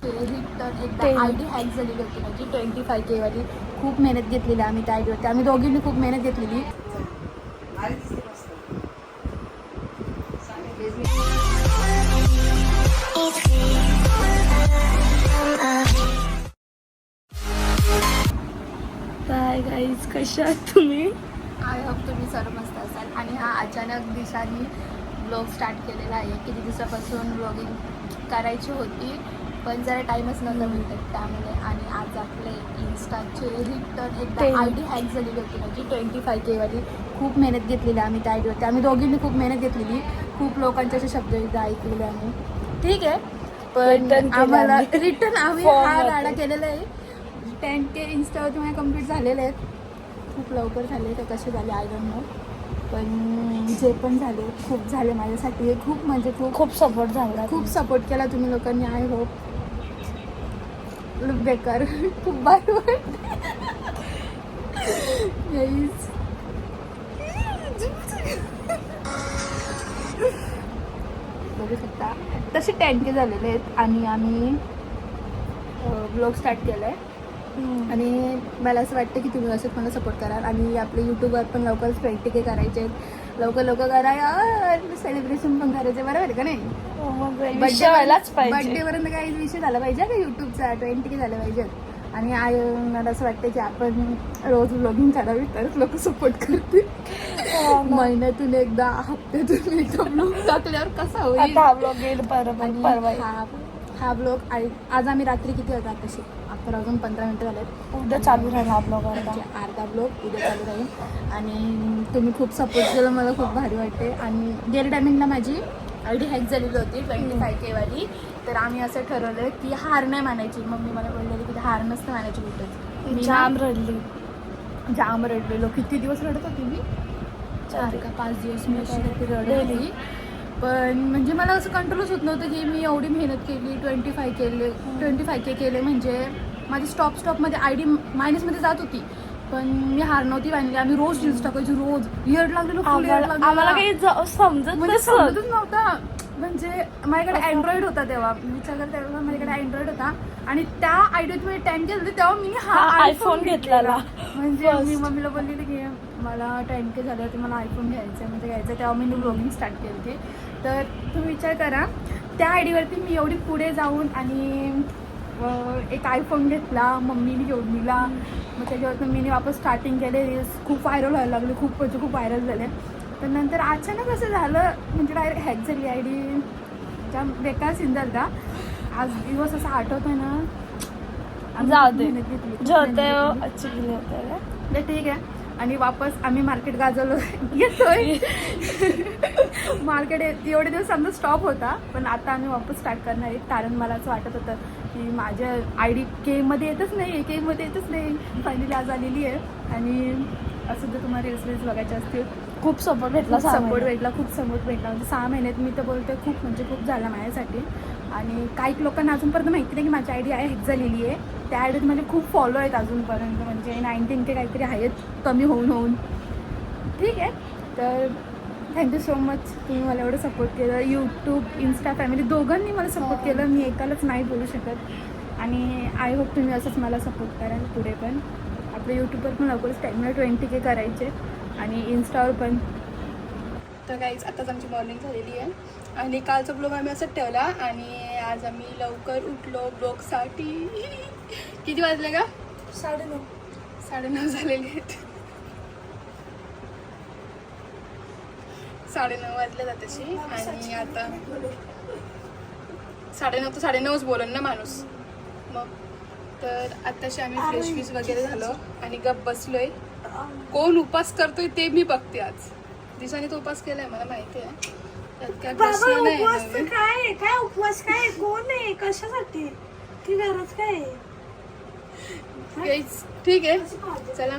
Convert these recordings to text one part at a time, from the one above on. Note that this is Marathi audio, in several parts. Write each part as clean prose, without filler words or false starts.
रिटर्न एकदा आयडी हॅक झालेली होती माझी 25K वाली. खूप मेहनत घेतलेली आम्ही त्या आयडीवरती. आम्ही दोघींनी खूप मेहनत घेतलेली. काय गाईज, कशा आहात तुम्ही? आय होप तुम्ही सर्व मस्त असाल. आणि हा अचानक दिशानी ब्लॉग स्टार्ट केलेला आहे. किती दिवसापासून ब्लॉगिंग करायची होती पण जरा टाईमच नव्हता भेटत त्यामुळे. आणि आज आपले इन्स्टाचे रिटर्न एकदा आयडी हॅक झालेली होती माझी 25K वाली. खूप मेहनत घेतलेली आम्ही त्या आयडीवरती. आम्ही दोघींनी खूप मेहनत घेतलेली. खूप लोकांचे असे शब्द एकदा ऐकलेले आम्ही. ठीक आहे, पण आम्हाला रिटर्न आम्ही हा गाडा केलेला आहे. 10K इन्स्टावरती माझे कम्प्लीट झालेले आहेत. खूप लवकर झाले ते कसे झाले आय डोंट नो. पण जे पण झाले खूप झाले माझ्यासाठी. खूप म्हणजे खूप सपोर्ट झाला. खूप सपोर्ट केला तुम्ही लोकांनी. आय होप बेकार खूप भारी बघू शकता तसे 10K झालेले आहेत. आणि आम्ही ब्लॉग स्टार्ट केलं आहे. आणि मला असं वाटतं की तुम्ही असंच मला सपोर्ट कराल. आणि आपले यूट्यूबवर पण लवकरच 20K करायचे आहेत. लवकर करा यार. सेलिब्रेशन पण करायचे, बरोबर आहे का नाही? बर्थडेपर्यंत काही विषय झाला पाहिजे का यूट्यूबचा. 20K झाले पाहिजेत. आणि मला असं वाटतं की आपण रोज ब्लॉगिंग करावी तरच लोक सपोर्ट करतील. महिन्यातून एकदा, हप्त्यातून एकदा ब्लॉग टाकल्यावर कसा होईल हा ब्लॉग. आज आम्ही रात्री किती होता तशी 11 वाजून 15 मिनिटं झालेत. उद्या चालू राहील हा ब्लॉग. अर्धा ब्लॉग उद्या चालू राहील. आणि तुम्ही खूप सपोर्ट केलं, मला खूप भारी वाटते. आणि गेल्या टायमिंगला माझी आयडी हॅक झालेली होती 25K वाली. तर आम्ही असं ठरवलं की हार नाही मानायची. मम्मी मला बोललेली की हार नसतं मानायची कुठं. जाम रडलेलो. किती दिवस रडत होती मी, 4 का 5 दिवस मी अशी रडली. पण म्हणजे मला असं कंट्रोलच होत नव्हतं की मी एवढी मेहनत केली. 25K केले म्हणजे माझी स्टॉपमध्ये आयडी मायनसमध्ये जात होती. पण मी हार नव्हती मानली. आम्ही रोज रील्स टाकायचो, रोज येड लागलेलो. आम्हाला काही समजतच नव्हता. म्हणजे माझ्याकडे अँड्रॉइड होता तेव्हा. विचार कर, तेव्हा माझ्याकडे अँड्रॉइड होता. आणि त्या आयडीत मी 10K झाली तेव्हा मी हा आयफोन घेतलेला. म्हणजे मी मम्मीला बोललेली की मला 10K झाल्यावरती मला आयफोन घ्यायचं म्हणजे घ्यायचं. तेव्हा मी ब्लॉगिंग स्टार्ट केली होती. तर तुम्ही विचार करा, त्या आयडीवरती मी एवढी पुढे जाऊन आणि एक आयफोन घेतला, मम्मीने घेऊन दिला. मग त्याच्यावरती मी वापस स्टार्टिंग केले. रील्स खूप व्हायरल व्हायला लागले, खूप व्हायरल झाले. तर नंतर अचानक असं झालं म्हणजे डायरेक्ट हॅक झाली आयडी. ज्या बेकार सीन झाला. आज दिवस असं आठवतोय ना. जाऊ दे, ठीक आहे. आणि वापस आम्ही मार्केट गाजवलो येतोय. मार्केट एवढे दिवस आमचा स्टॉप होता. पण आता आम्ही वापस स्टार्ट करणार आहे. कारण मला असं वाटत होतं की माझ्या आयडी केमध्ये येतच नाही. फायनली आज आलेली आहे. आणि असं जर तुम्हाला रील्स बघायचे असतील, खूप सपोर्ट भेटला. खूप सपोर्ट भेटला. म्हणजे 6 महिन्यात मी तर बोलते खूप झालं माझ्यासाठी. आणि काही लोकांना अजूनपर्यंत माहिती नाही की माझी आयडी हॅक झालेली आहे. त्या आयडीत माझे खूप फॉलो आहेत अजूनपर्यंत. म्हणजे 19K काहीतरी आहेत कमी होऊन. ठीक आहे. तर थँक्यू सो मच. तुम्ही मला एवढं सपोर्ट केलं. यूट्यूब, इन्स्टा फॅमिली दोघांनी मला सपोर्ट केलं. मी एकालाच नाही बोलू शकत. आणि आय होप तुम्ही असंच मला सपोर्ट कराल पुढे पण. आपल्या यूट्यूबवर पण लवकरच टाईमला 20K करायचे. आणि इन्स्टावर पण. तर काहीच आताच आमची मॉर्निंग झालेली आहे. आणि कालचा ब्लॉग आम्ही असंच ठेवला. आणि आज आम्ही लवकर उठलो ब्लॉगसाठी. किती वाजले का? 9:30 झालेले आहेत. 9:30 वाजले जातशी. आणि आता 9:30 तर 9:30च बोलन ना माणूस मग. तर आत्ताशी आम्ही फ्रेश वगैरे झालो आणि गप बसलोय. कोण उपास करतोय ते मी बघते आज. दिसाने तो उपास केलाय मला माहिती आहे. त्यात काय प्रश्न नाही. काय उपवास, काय कोण आहे, कशासाठी, की गरज काय? ठीक आहे, चला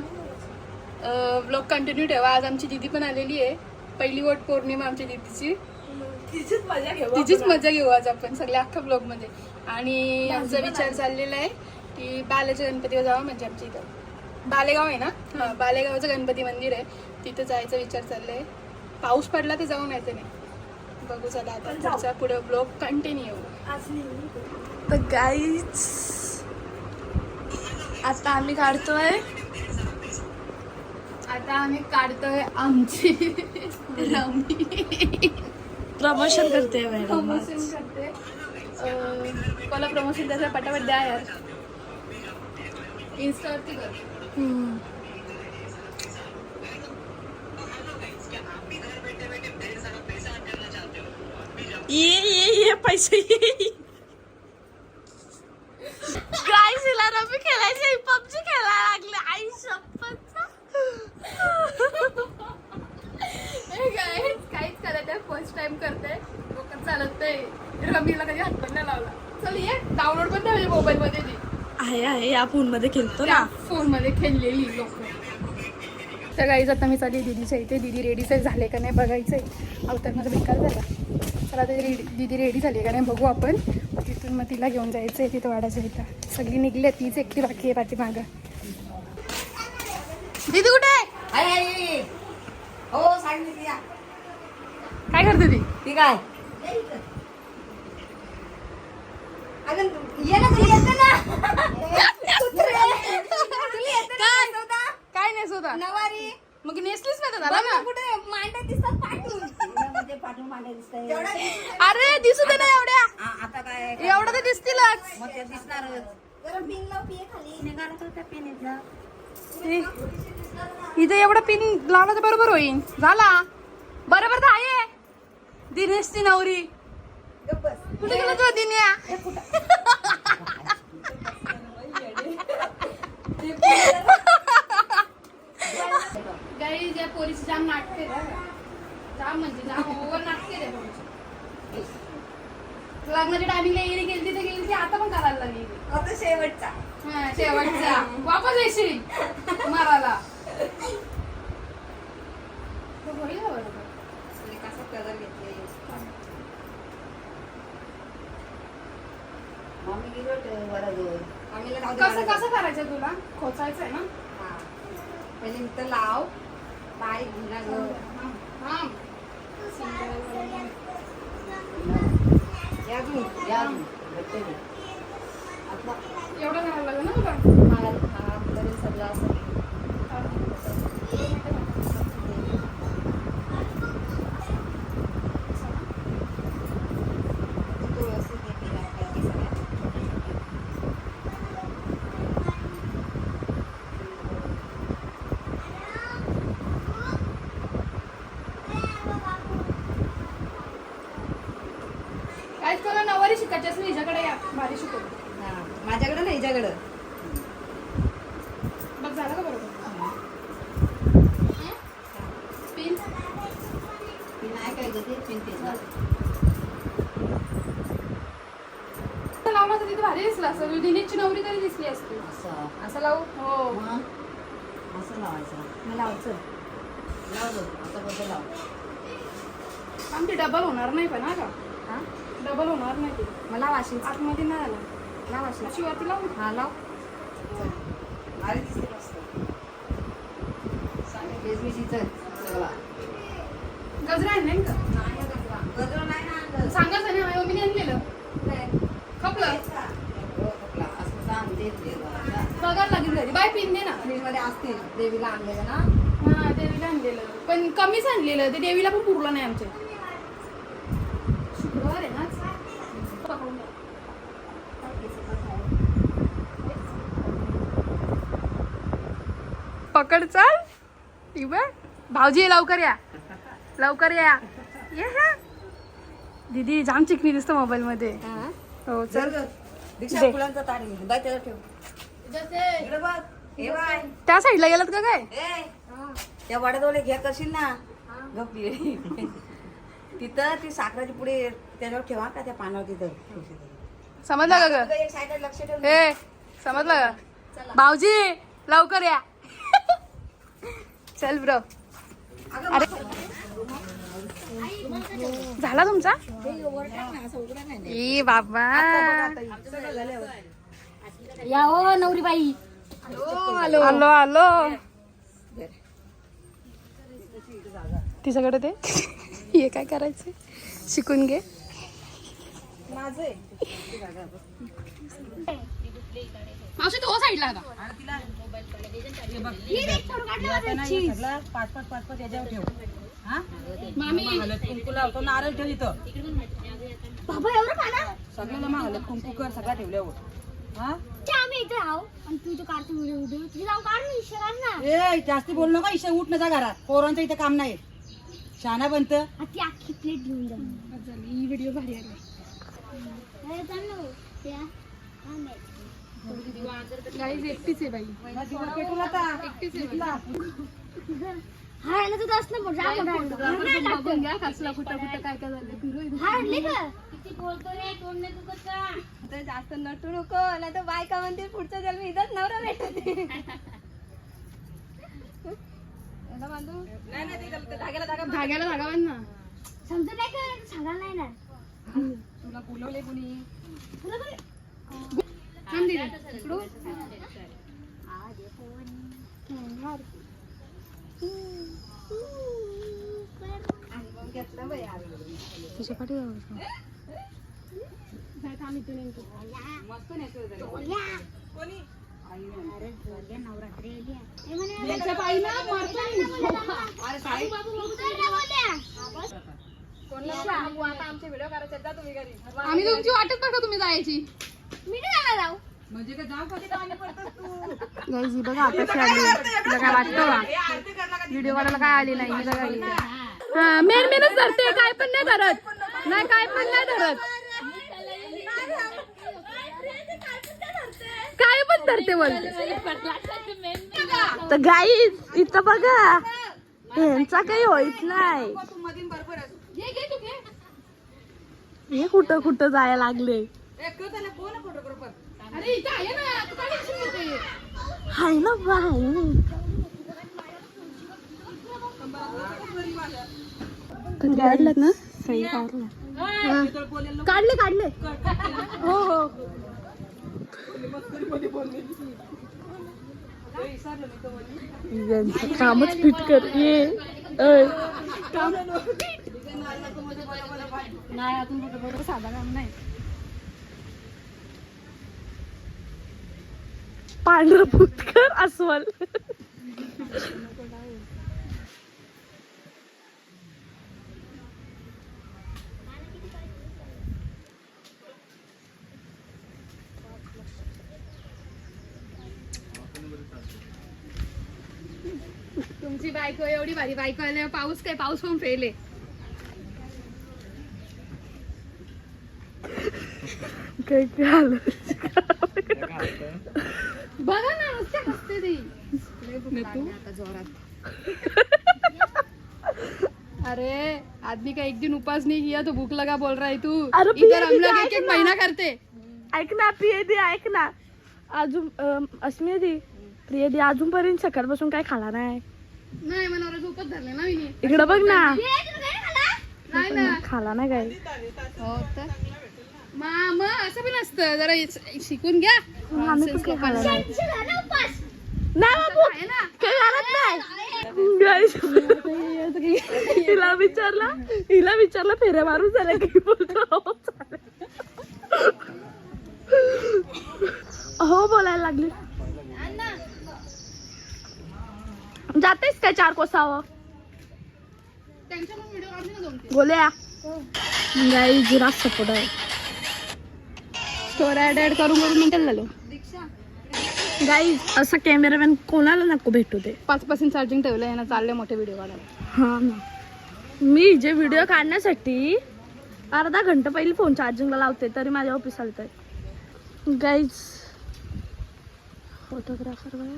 ब्लॉग कंटिन्यू ठेवा. आज आमची दीदी पण आलेली आहे. पहिली वट पौर्णिमा आमच्या दीदीची. तिचीच मजा घेऊ आज आपण सगळ्या अख्खा ब्लॉग मध्ये. आणि आमचा विचार चाललेला आहे की बालाच्या गणपतीवर जावं. म्हणजे आमच्या इथं बालेगाव आहे ना, हा बालेगावचं गणपती मंदिर आहे, तिथं जायचा विचार चाललाय. पाऊस पडला तर जाऊन यायचं नाही. बघू चला आता पुढचा पुढे ब्लॉग कंटिन्यू. आज नाही तर गाईज आता आम्ही काढतोय आमची रमी प्रमोशन करते प्रमोशन करते. मला प्रमोशन त्याचं पटापट द्या यार. इन्स्टावरती कर. ये पैसे गाईस हिला रमी खेळायचे पबजी खेळायला लागले. आई शपथ काहीच करायचं फर्स्ट टाइम करते डोकं चालत नाही. रमीला कधी हात पण नाही लावला. चल ये डाउनलोड पण नाही मोबाईल मध्ये ती आहे या फोन मध्ये खेळतो ना. फोन मध्ये खेळलेली लोक. तर गाईज आता मी चालली दीदीच्या इथे. दीदी रेडीच झाले का नाही बघायचंय. अवतार माझा बेकार झाला. तर आता दीदी रेडी झाली का नाही बघू आपण. तिथून मग तिला घेऊन जायचं आहे तिथं वाडाच्या इथं. सगळी निघली तीच एकटी बाकी आहे पाठीमागं. दीदी कुठे आहे? हो सांगितली काय करते ती? ठीक आहे. अगं ये ना तुला येतं ना. काय नाही स्वतः नवारी मग नेसलीच नाही तर झाला ना. कुठे मांड्या दिसतात पाठवून पाठवून मांड्या दिसतात. अरे दिसू दे ना एवढ्या. आता काय एवढं तर दिसतीलच. मग ते दिसणारच. जरा पिन लाव पिये खाली निघाला तर त्या पिनीतला. इथे एवढा पिन लावला तर बरोबर होईल. झाला बरोबर तर आहे. दिनेश ती नवरी कुठे गेला तुला दिन्या? गाई ज्या पोरीची जाम नाटके जाम म्हणजे जाम ओव्हर नाटके रे पोरीची. लग्नाच्या टायमिंगला एरी गेली तिथे गेली ती आता पण करायला लागली. आता शेवटचा हा शेवटचा वापस येशील मारायला. कसा कलर घेतले मम्मी गेलो बरोबर. मम्मीला कसं कसं करायचं तुला? खोचायचंय ना. पहिले इथं लाव बारीक घुला ग. हा एवढं करायला लागलं ना तुला. सगळं असं काय तुला नवारी शिकायची असेल हिच्याकडे या भारी शिकवतो. माझ्याकडं नाही हिच्याकडं. बघ झालं का बरोबर? पिन नाही काय ग ते पिन लावला तर तिथे भारी दिसला असं. दिनेशची नवरी तरी दिसली असती. असं लावू. हो असं लावायचं. मी लावचं लाव आता बद्दल लाव. आमची डबल होणार नाही पण हा का. हा डबल होणार नाही ते. मला वाशी आतमध्ये नाही आला. लाव वाशी अशी वरती लावू. हा लाव. अरे दिसते मस्त. गजरा आणले का? गजरा नाही ना आणलं. सांगायचं नाही माझ्या मम्मीने आणलेलं. खपलं बघायला लागेल घरी. बाय पिन दे ना. फ्रीजमध्ये असतील देवीला आणलेलं ना. हा देवीला आणलेलं पण कमीच आणलेलं. ते देवीला पण पुरलं नाही आमच्या. शुक्रवार आहे ना. पकड चाल. भाऊजी लवकर या लवकर या. दीदी जाम चिकनी दिसतं मोबाईल मध्ये. हो चल दीक्षा फुलांचा ताट घे. बाय त्याला ठेव. इकडे बघ. हे बाय त्या साईडला गेलात का काय? ए त्या वडादोले घ्या करशील ना. गप्पी तिथं ती साखराची पुढे त्याच्यावर ठेवा का त्या पानावर तिथं. समजलं का ग? एक साईड लक्ष ठेव. हे समजलं का? भाऊजी लवकर या. चल ब्रो. अरे झाला तुमचा? ए बाबा या हो नवरी बाई. आलो आलो आलो. तिच्याकडे ते हे काय करायचं शिकून घे. माझं आहे. मावशी तो साईडला आता. आणि तिला हे बघ, जाताना हे सगळं पाच पाच याच्यावर ठेव. हा मामी हळद कुंकू लावतो, नारळ ठेव इथं. बाबा एवढं खाना सगळ्याला मग हळद कुंकू कर सगळं ठेवल्यावर. हा आम्ही इथे आहो आणि तू काढतो व्हिडिओ तुझी जाऊन काढ ना इशारा ना. ए जास्ती बोल नका, इशा उठ ना जा घरात. पोरांचं इथं काम नाही. शाना बनत. ती अख्खी प्लेट घेऊन जा. ही व्हिडिओ भारी आली. गाईज एकटीच आहे बाई. पेटून आता एकटीच आहे. हा ना तू असलं बघून घ्या कसला कुठं कुठं काय काय झालं फिरू. किती बोलतो रे तोंडने तू कसा जास्त नटू नको नाही तर बायका म्हणते पुढचा जन्म इथंच नवरा भेटते. धाग्याला धागा बांध ना. समजत नाही का सांगायला नाही ना. तुला बोलवले कुणी तुझ्या पाठी आम्ही तुमची वाटच बघा तुम्ही जायची. मी नाही जाणार जाऊ म्हणजे काय जाऊ कधी पाणी पडतं तू. गाईज बघा आताशी आली. तुला काय वाटतं का व्हिडिओ वाल्याला काय आली नाही. हा मेन मेनच धरते काय पण नाही धरत. नाही काय पण नाही धरत. काय पण धरते बोलते. तर गाईज इथं बघा यांचा काही होईत नाही. हे कुठं कुठं जायला लागले. हाय ना बाय काढलं ना सही काढले काढले. हो हो कामच फिट कर ये नाही अजून बरोबर साधा काम नाही. पांढरं फुटकर अस्वल. तुमची बायको एवढी भारी बायको आले. पाऊस काय पाऊस पण फेल आहे. काय झालं बघा ना नुसते हसते ती. अरे आदमी का एक दिन उपास नहीं किया तो भूख लगा बोल रहा है तू. इधर हम लोग एक एक महीना करते. ऐक ना प्रियदी ऐक ना अजून अस्मिदी प्रियदी अजूनपर्यंत सकाळपासून काय खाला नाही. नाही मला झोपत धरले ना मी. इकडं बघ ना. नाही ना खाला नाही काय. हो तर मग असं पण असतं. जरा शिकून घ्या. आम्ही पण काही खाला नाही. नाही बाबू काही घालत नाही. हिला विचारला फेऱ्या मारून झाल्या की बोलतो हो बोलायला लागली. जातेस काय 4 कोसावं बोलया गाईज रात सपोर्ट आहे. स्टोरी ऍड करून करून मिनिटं झालं. गाईज असं कॅमेरामॅन कोणाला नको भेटू दे. 5% चार्जिंग ठेवलंय ना चालले मोठे व्हिडिओ काढायला. हा ना मी जे व्हिडिओ काढण्यासाठी अर्धा घंटा पहिली फोन चार्जिंगला लावते तरी माझ्या ऑफिस आलत आहे. गाईज फोटोग्राफर बघा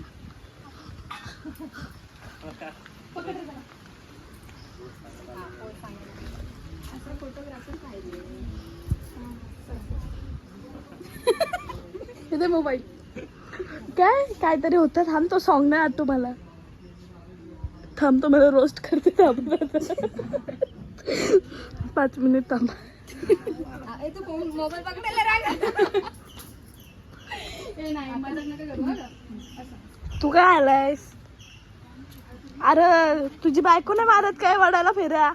इथे मोबाईल काय काहीतरी होतं. थांब तो सॉन्ग नाही आत तुम्हाला. थांब तो मला रोस्ट करते. थांब 5 मिनिट थांब. मोबाईल तू काय आलायस. अरे तुझी बायको नाही मारत काय वडाला फेऱ्या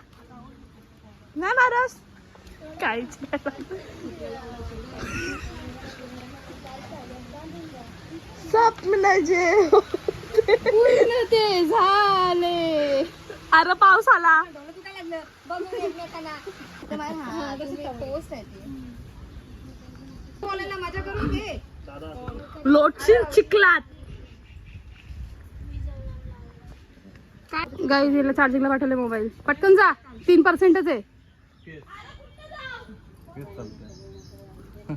नाही मारस. काहीच स्वप्न जे पूर्ण ते झाले. अरे पाऊस आला. मजा करून घे. लोटशील चिखलात. गाईज हिला चार्जिंगला पाठवले मोबाईल. पटकन जा, 3%च आहे.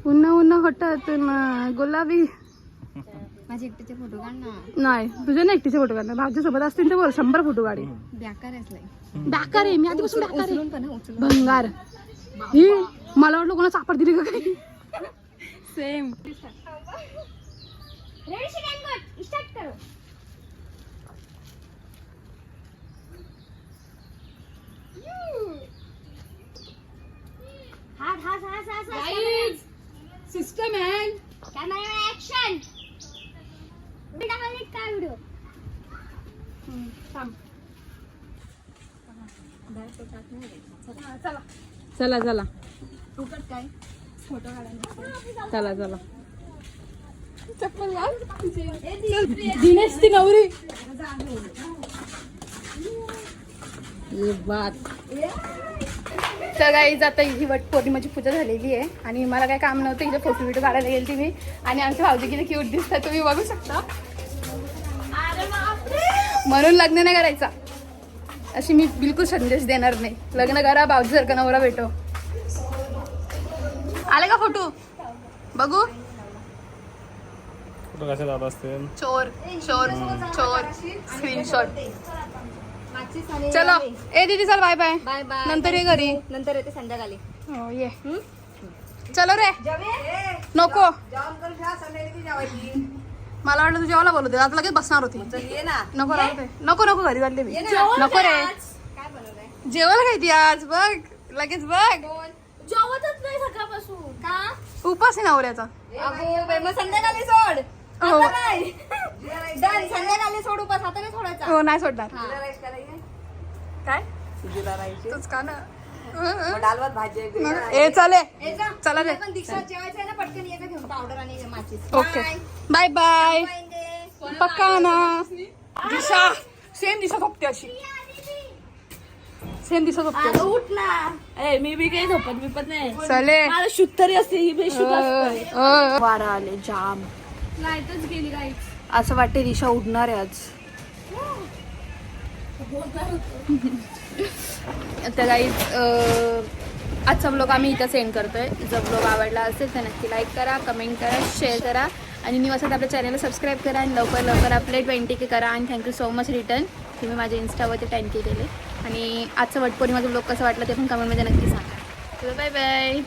उन्हा उन्हा होतात ना गुलाबी. माझे एकट्याचे फोटो काढ ना. नाही तुझे नाही एकटीचे फोटो काढणार. भाऊजी सोबत असतील तर बोल 100 फोटो काढे. बेकार बेकार आहे. मी आधीपासून बेकार आहे. भंगार ही मला वाटलं कोणा सापड दिली का काही. सेम. सिस्टम आहे. ऍक्शन काय व्हिडिओ चला चला काय फोटो चला चला. दिनेश ती नवरी. ये बात. तर गाईज आता ही वट पौर्णिमाची पूजा झालेली आहे आणि मला काय काम नव्हतं. हिचे फोटो बिटो काढायला गेली ती मी. आणि आमचे भाऊजी किती क्यूट दिसतात तुम्ही बघू शकता. म्हणून लग्न नाही करायचा अशी मी बिलकुल संदेश देणार नाही. लग्न करा, भाऊजीसारखा नवरा भेटो. आले का फोटो बघू. फोटो कसे जात असते. चोर चोर चोर स्क्रीनशॉट. चलो ए दीदी चल बाय बाय. Bye bye. नंतर ये घरी. नंतर येते संध्याकाळी. हो ये. चलो रे. नको मला वाटलं तू जेवायला बोलवते. आता लगेच बसणार होती. ये ना. नको राहू दे. नको नको घरी चालले मी. नको रे. काय बनवलंय. जेवायला काय ती आज बघ. लगेच बघ. जेवतच नाही सकाळपासून. का उपास आहे नवऱ्याचा. अगो बाई, मग संध्याकाळी सोड. हो. आता नाही. डन. संध्याकाळी सोड उपास. आता नाही सोडायचा. हो नाही सोडणार. काय सुजीला राहायची. तूच का ना. डाल भात भाजी ए चले चला रे. पण दीक्षा जेवायचं आहे ना, पटकन यायचं घेऊन पावडर आणि माचीस. Okay bye bye. पक्का ना. दिशा सेम दिशा झोपते अशी. सेम दिशा झोपते. उठ ना. ए मी बी काही झोपत बिपत नाही. चले. मला शुद्धरी असते ही बेशुद्ध असते. वारा आले जाम. लाईटच गेली गाईच. असं वाटते दिशा उडणार आहे आज. तर गाईज आजचा ब्लॉग आम्ही इथं सेंड करतोय. जर ब्लॉग आवडला असेल तर नक्की लाईक करा, कमेंट करा, शेअर करा आणि न्यू असेल तर आपल्या चॅनलला सबस्क्राईब करा आणि लवकर लवकर आपले 20K करा. आणि थँक्यू सो मच रिटर्न. तुम्ही माझ्या इन्स्टावरती 10K केले. आणि आजचं वटपौर्णिमाचा ब्लॉग कसं वाटलं ते पण कमेंटमध्ये नक्की सांगा. Bye bye.